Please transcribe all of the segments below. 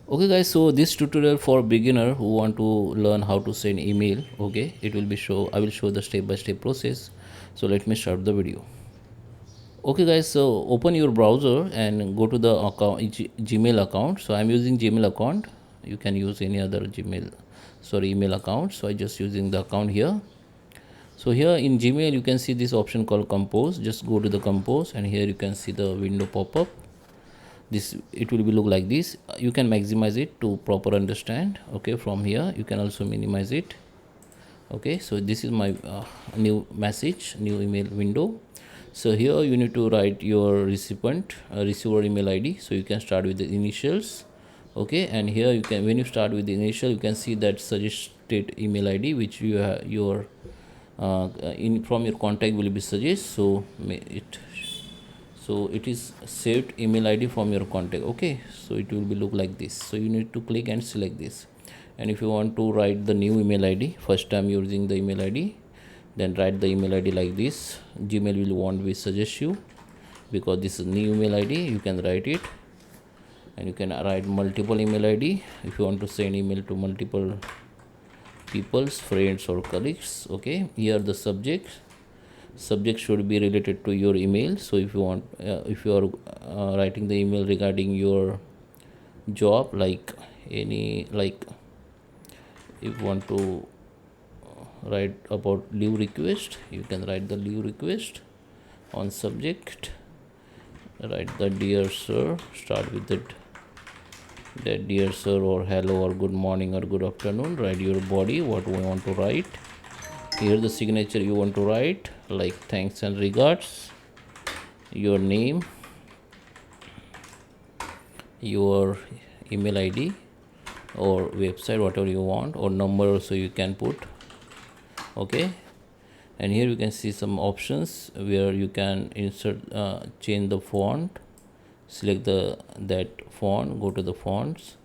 Okay guys, so this tutorial for beginner who want to learn how to send email. Okay, I will show the step-by-step process. So let me start the video. Okay guys, so open your browser and go to the Gmail account. So I'm using Gmail account. You can use any other email account. So I just using the account here. So here in Gmail you can see this option called compose. Just go to the compose and here you can see the window pop up. This it will be look like this. You can maximize it to proper understand. Okay, from here you can also minimize it. Okay, so this is my new email window. So here you need to write your receiver email ID. So you can start with the initials. Okay, and here you can, when you start with the initial, you can see that suggested email ID which you have your in from your contact will be suggest. So it is saved email ID from your contact. Okay, so it will be look like this. So you need to click and select this. And if you want to write the new email ID, first time using the email ID, then write the email ID like this. Gmail will won't be suggest you because this is new email ID. You can write it, and you can write multiple email ID if you want to send email to multiple people's friends or colleagues. Okay, here the subject should be related to your email. So if you want if you are writing the email regarding your job, like if you want to write about leave request, you can write the leave request. On subject, write the dear sir, start with that dear sir or hello or good morning or good afternoon. Write your body what we want to write. Here the signature you want to write like thanks and regards, your name, your email ID or website, whatever you want, or number also you can put. Okay, and here you can see some options where you can insert change the font. Select that font, go to the fonts,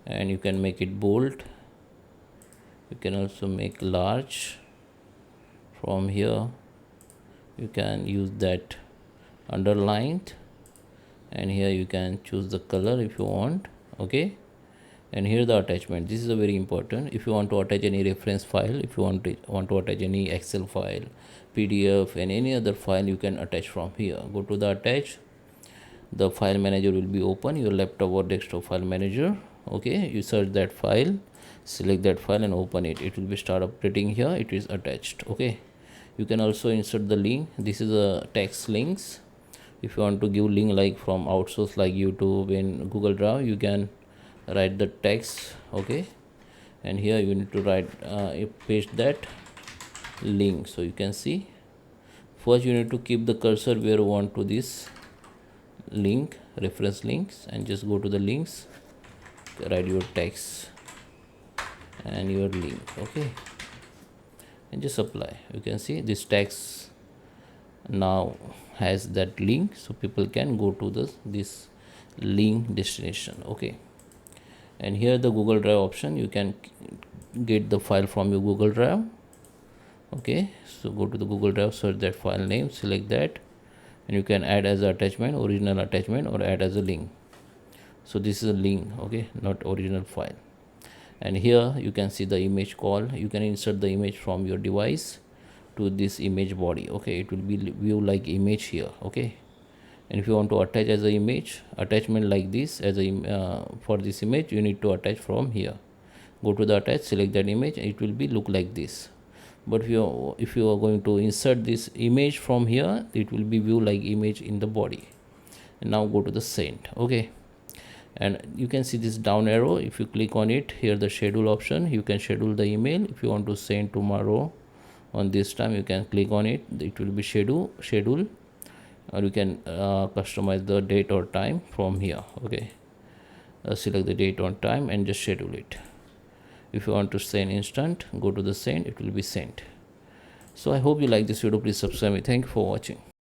and you can make it bold. You can also make large. From here you can use that underlined, and here you can choose the color if you want. Okay, and here the attachment. This is a very important. If you want to attach any reference file, if you want to attach any Excel file, PDF, and any other file, you can attach from here. Go to the attach. The file manager will be open, your laptop or desktop file manager. Okay, you search that file, select that file and open it. It will be start updating. Here it is attached. Okay, you can also insert the link. This is a text links. If you want to give link like from outsource like YouTube and Google Drive, you can write the text. Okay, and here you need to write paste that link. So you can see first you need to keep the cursor where you want to this link, reference links, and just go to the links, write your text and your link. Okay, and just apply. You can see this text now has that link, so people can go to this link destination. Okay, and here the Google Drive option, you can get the file from your Google Drive. Okay, so go to the Google Drive, search that file name, select that, and you can add as an attachment, original attachment, or add as a link. So this is a link. Okay, not original file. And here you can see the image call. You can insert the image from your device to this image body. Okay, it will be view like image here. Okay, and if you want to attach as a image, attachment like this as a for this image, you need to attach from here. Go to the attach, select that image, and it will be look like this. But if you are going to insert this image from here, it will be view like image in the body. And now go to the send. Okay, and you can see this down arrow. If you click on it, here the schedule option, you can schedule the email. If you want to send tomorrow on this time, you can click on it. It will be schedule, or you can customize the date or time from here. Okay, select the date or time and just schedule it. If you want to send instant, go to the send, it will be sent. So I hope you like this video. Please subscribe me. Thank you for watching.